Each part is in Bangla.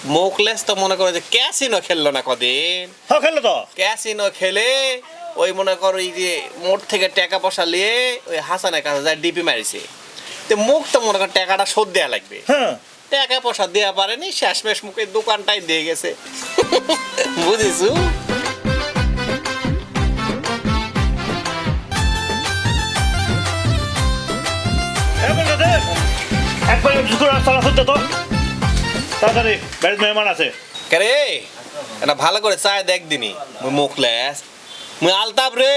মোকলেস তো মনে করো যে ক্যাসিনো খেললো না কদিন। হ্যাঁ খেললো তো। ক্যাসিনো খেলে ওই মনে করো এই যে মোট থেকে টাকা পয়সা নিয়ে ওই হাসানের কাছে যায় ডিপি মারিছে। তো মুখ তো মনে করো টাকাটা শোধ দেওয়া লাগবে। হ্যাঁ টাকা পয়সা দেওয়া পারেনি, শেষমেশ মুখে দোকানটাই দিয়ে গেছে। বুঝিছু? এখন দাদা একবার দুপুর রাস্তা ফুটতে তো তাড়াতাড়ি বাড়ির মেহমান আছে। রে এটা ভালো করে চায় দেখ দিনি মুই মুখলেস মুই আলতাপ রে।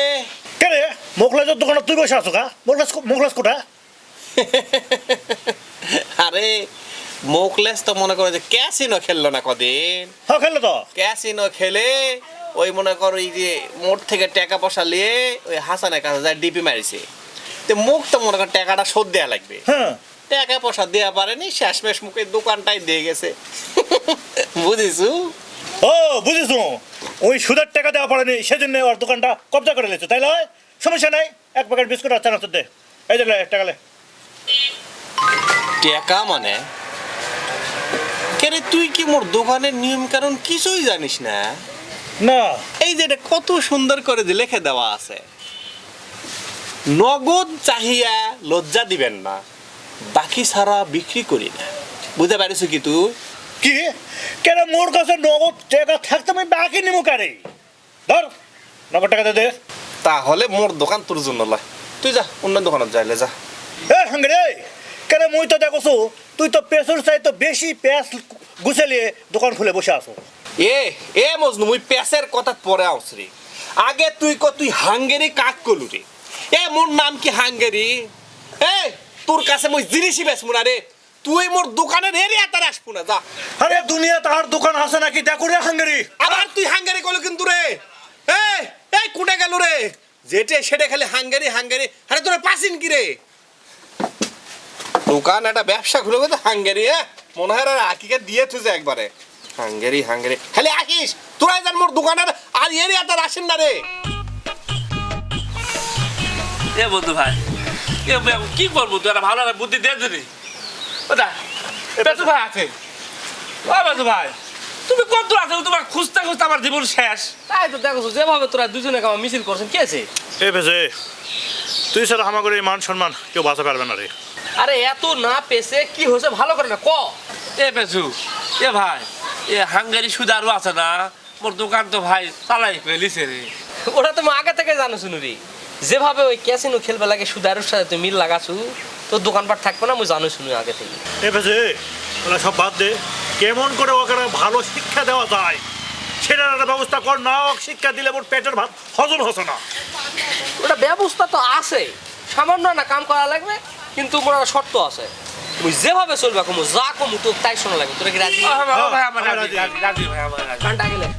কে রে মোকলেজের দোকানে তুই বসে আছো কা? মোকলেজ কোটা? আরে মুখলেস তো মনে করো যে ক্যাসিনো খেললো না কদিন। হ্যাঁ খেললো তো। ক্যাসিনো খেলে ওই মনে করো এই যে মোট থেকে টাকা পয়সা নিয়ে ওই হাসানের কাছে যায় ডিপি মারিছে। তো মুখ তো মনে করো টাকাটা শোধ দেওয়া লাগবে। হ্যাঁ টাকা পয়সা দেওয়া পারেনি, শেষমেশ মুখে দোকানটাই দিয়ে গেছে। বুঝিছু? ও বুঝেছো, ওই সুদের টাকা দেওয়া পড়েনি সেজন্য ওর দোকানটা কবজা করে নিয়েছে, তাই নয়? সমস্যা নাই, এক প্যাকেট বিস্কুট আর চানাচুর দে। এই যে টাকা লে। টাকা মানে কেরে তুই কি মোর দোকানের নিয়ম কারণ কিছুই জানিস না? না এই যে এটা কত সুন্দর করে যে লিখে দেওয়া আছে, নগদ চাহিয়া লজ্জা দিবেন না, বাকি ছাড়া বিক্রি করি না। বুঝতে পারিস কি তুই? কি কেন মোর কাছে নগদ টাকা থাকতে আমি বাকি নিমু কারে? ধর নগদ টাকা দে। তাহলে মোর দোকান তোর জন্য লয়, তুই যা অন্য দোকানত যাইলে যা। এ হাঙ্গে রে, কেন মুই তো দেখছো তুই তো পেছর চাই তো বেশি পেঁয়াজ গুছালিয়ে দোকান খুলে বসে আছো। এ এ মজনু মুই পেসের কথা পরে আউসরি, আগে তুই হাঙ্গেরি কাক কলু রে। এ মোর নাম কি হাঙ্গেরি? এ তোর কাছে মুই জিনিসই বেচমু না রে, তুই মোর দোকানের এরিয়া তার আসবো না, যা। আরে দুনিয়া তার দোকান আছে নাকি দেখো রে হাঙ্গেরি। আবার তুই হাঙ্গেরি কইলো কিন্তু রে। এই এই কুটে গেল রে, যেটে সেটা খালি হাঙ্গেরি হাঙ্গেরি। আরে তোরা পাসিন কি রে? দোকান একটা ব্যবসা খুলে গেছে হাঙ্গেরি। মনে হয় আর আকিকে দিয়ে তুই একবারে হাঙ্গেরি হাঙ্গেরি খালি আকিস। তোরাই জান মোর দোকানের আর এরিয়া তার আসেন না রে। এ বন্ধু ভাই, কি করবো তুই? একটা ভালো একটা বুদ্ধি দিয়ে দিবি। ওটা পেটু ভাই আছে, ও পেটু ভাই তুমি কত আছে? তোমার খুঁজতে খুঁজতে আমার জীবন শেষ। তাই তো দেখো যেভাবে তোরা দুজনে আমার মিছিল করছেন, কে আছে? এ ভেজে তুই স্যার আমাকে এই মান সম্মান কেউ বাঁচা পারবে না রে। আরে এত না পেছে কি হয়েছে ভালো করে না ক। এ পেছু এ ভাই, এ হাঙ্গারি সুদারও আছে না? মোর দোকান তো ভাই চালাই ফেলিছে রে। ওরা তুমি আগে থেকে জানো শুনুন রে, যেভাবে ওই ক্যাসিনো খেলবে লাগে সুদারুর সাথে তুমি মিল লাগাছু, তোর দোকানপাট থাকবে না, আমি জানো শুনি আগে থেকে। এ ভেজে ওরা সব বাদ দে, কেমন করে ওকে ভালো শিক্ষা দেওয়া যায় সেটার একটা ব্যবস্থা কর না। ওকে শিক্ষা দিলে মোর পেটের ভাত হজম হচ্ছে না। ওটা ব্যবস্থা তো আছে, সামান্য না কাম করা লাগবে, কিন্তু মোর একটা শর্ত আছে। তুমি যেভাবে চলবে কমু, যা কমু তোর তাই শোনা লাগবে। তোরা কি রাজি? ও ভাই আমার হ্যাঁ, রাজি, রাজি। রাজি ভাই আমার রাজি। গানটা আগে লেখ।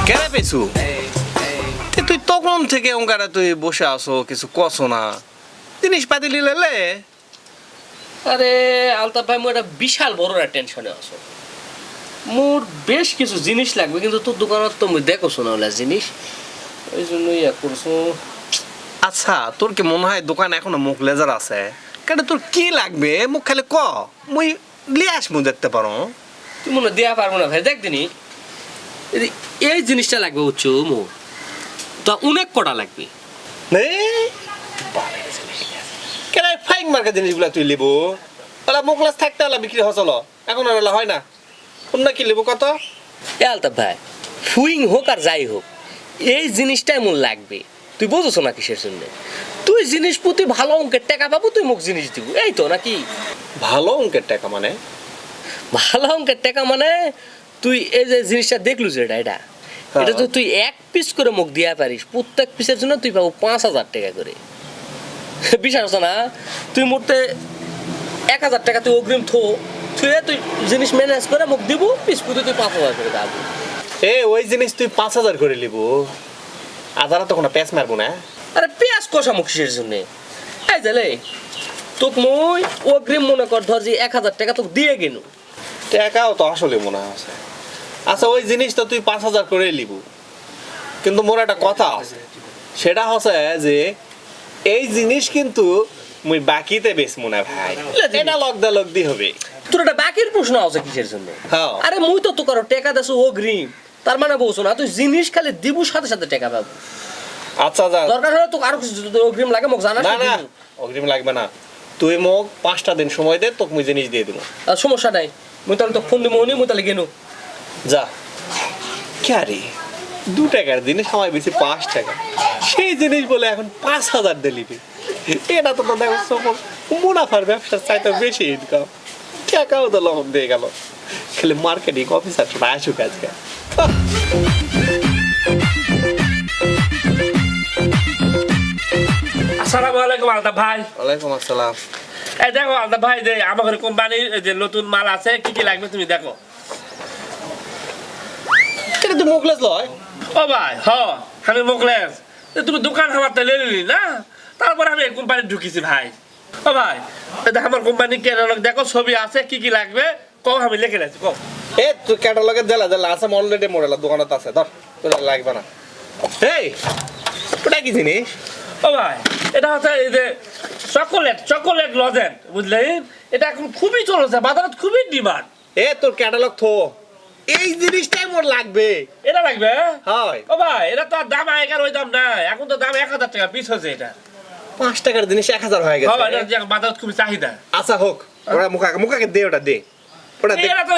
কেন পেছু তুই তখন থেকে ওঙ্কারা তুই বসে আসো, কিছু কছো না, জিনিসপাতি লিলে। আরে আলতাফ ভাই, মোর একটা বিশাল বড় একটা টেনশনে আছো। মোর বেশ কিছু জিনিস লাগবে, কিন্তু তোর দোকানত তো মুই দেখোছো না ওলা জিনিস, ওই জন্য ইয়া করছো। আচ্ছা তোর কি মনে হয় দোকান এখনো মুখ লেজার আছে? কেন তোর কি লাগবে মুখ খালি ক, মুই লিয়ে আসবো দেখতে পারো। তুই মনে দেওয়া পারবো না ভাই, দেখ দিনি এই জিনিসটা লাগবে উচ্চ মোর তো অনেক কটা লাগবে। কেন ফাইং মার্কা জিনিসগুলা তুই লিবো? ওলা মুখ লাস থাকতে ওলা বিক্রি হচল, এখন আর ওলা হয় না। অন্য কি লিবো কত? এ আলতাফ ভাই, ফুইং হোক আর যাই হোক, এই জিনিসটাই মোর লাগবে। তুই বুঝছো না কিসের জন্য? তুই জিনিস প্রতি ভালো অঙ্কের টাকা পাবো, তুই মুখ জিনিস দিব, এই তো নাকি? ভালো অঙ্কের টাকা মানে? ভালো অঙ্কের টাকা মানে তুই এই যে জিনিসটা দেখলু যে এটা এটা তো তুই এক পিস করে মুখ দিয়া পারিস, প্রত্যেক পিসের জন্য তুই পাবো 5,000 টাকা করে। বিশ্বাস হচ্ছে না? তুই মোটে 1,000 টাকা তুই অগ্রিম থুয়ে তুই জিনিস ম্যানেজ করে মুখ দিব, পিস পুঁতে তুই 5,000 করে দাবি। ওই জিনিস তুই 5,000 করে লিবো, আদারা তো কোনো প্যাঁচ মারবো না। আরে পেঁয়াজ কষা মুখ কিসের জন্য? এই জালে তোকে মই অগ্রিম মনে কর, ধর যে 1,000 টাকা তোকে দিয়ে গেল, টাকাও তো আসলে মনে আছে। আচ্ছা ওই জিনিস তো তুই 5,000 করে লিবো, কিন্তু মোর একটা কথা আছে, সেটা হচ্ছে যে এই জিনিস কিন্তু মুই বাকিতে বেচমু না ভাই, এটা লগ দি হবে। তোর একটা বাকির প্রশ্ন আছে কিসের জন্য? হ্যাঁ। আরে মুই তো তোর টাকা দেছো অগ্রিম, তার মানে বলছো না তুই জিনিস খালি দিবু সাথে সাথে টাকা পাবো। আচ্ছা যা, দরকার হলে তো আরো কিছু যদি অগ্রিম লাগে মোক জানাস। না না অগ্রিম লাগবে না, তুই মোক 5টা দিন সময় দে, তোকে মুই জিনিস দিয়ে দেবো। সমস্যা নাই, মুই তাহলে তো ফোন দিব নি, মুই তাহলে গেনু। যা। কে রে 2 টাকার জিনিস আমায় বেশি 5 টাকা, সেই জিনিস বলে এখন 5,000 দিলিবি। এটা তো দেখো সফল মুনাফার ব্যবসার চাইতে বেশি ইনকাম। টাকাও তো লম দিয়ে গেল, খালি মার্কেটিং অফিসার আসুক আজকে। আসসালামু আলাইকুম আলতাফ ভাই। ওয়ালাইকুম আসসালাম। এই দেখো আলতাফ ভাই, যে আমাদের কোম্পানির যে নতুন মাল আছে, কি কি লাগবে তুমি দেখো। এটা তো মুখলেস লয়। ও ভাই আমি মুখলেস, তুমি দোকান আমার তো নিলি না, তারপরে আমি কোম্পানি ঢুকিছি ভাই। ও ভাই এটা আমার কোম্পানি ক্যাটালগ দেখো, ছবি আছে, কি কি লাগবে কও, আমি লিখে রাখছি কও। এ তুই ক্যাটালগে জ্বালা আছে অলরেডি মডেল দোকানত আছে, ধর তোর লাগবে না। এই ওটা কি জিনিস? ও ভাই এটা হচ্ছে এই যে চকোলেট লজেন্ট, বুঝলেন? এটা এখন খুবই চলছে, বাজারে খুবই ডিমান্ড। এ তোর ক্যাটালগ থো, এই জিনিসটাই মোর লাগবে। এটা লাগবে? হয়। ও ভাই এটা তো আর দাম আগেকার ওই দাম নাই, এখন তো দাম 1000 টাকা পিস হচ্ছে এটা। 5 টাকার জিনিস 1000 হয়ে গেছে। এটা যে বাজারে খুবই চাহিদা। আচ্ছা হোক, ওরা মুখাকে দে, ওটা দে, ওটা দে। এটা তো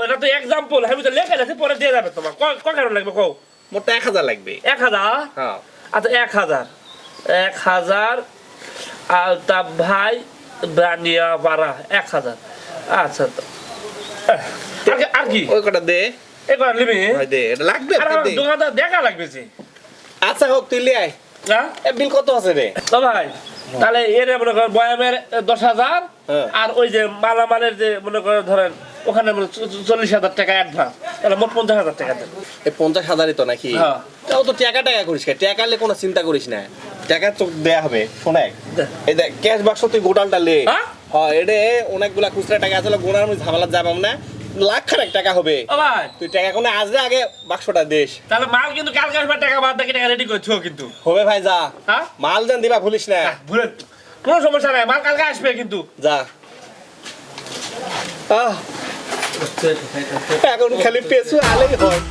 এটা তো এক্সাম্পল, আমি তো লেখা আছে, পরে দিয়ে যাবে তোমার। কয় লাগবে কও? মোর তো 1000 লাগবে। 1000? হ্যাঁ। আচ্ছা 1000 আলতাফ ভাই বানিয়াপাড়া 1000। আচ্ছা তো আর কি ওই কটা দে। এবার নিবি? হয় দে, এটা লাগবে আর তুই দে। দোকানদার দেখা লাগবে যে। আচ্ছা হোক, তুই লে আয়। হ্যাঁ এ বিল কত আছে রে? তো ভাই তাহলে এর মনে করেন বয়ামের 10,000, হ্যাঁ। আর ওই যে মালামালের যে মনে করেন ধরেন ওখানে 40,000 টাকা অ্যাডভান্স, তাহলে মোট 50,000 টাকা দেন। এই 50,000ই তো নাকি? হ্যাঁ। তাও তো টাকা করিস কে? টাকালে কোনো চিন্তা করিস না, টাকা তো দেয়া হবে। শোনাক এই দেখ ক্যাশ বাক্স তুই গোটালটা লে। হ্যাঁ? হ্যাঁ, এটা অনেকগুলা খুচরা টাকা আছে, গোনার মধ্যে ঝামেলা যাবাম না, লাখ খানেক টাকা হবে। ও ভাই তুই টাকা কোনো আসলে আগে বাক্সটা দেশ তাহলে মাল কিন্তু কালকে আসবে, টাকা বাদ বাকি টাকা রেডি করছো কিন্তু। হবে ভাই, যা। হ্যাঁ মাল দেন দিবা ভুলিস না। ভুলে কোনো সমস্যা নাই, মাল কালকে আসবে কিন্তু। যা। এখন খালি পেছু আলেই হয়।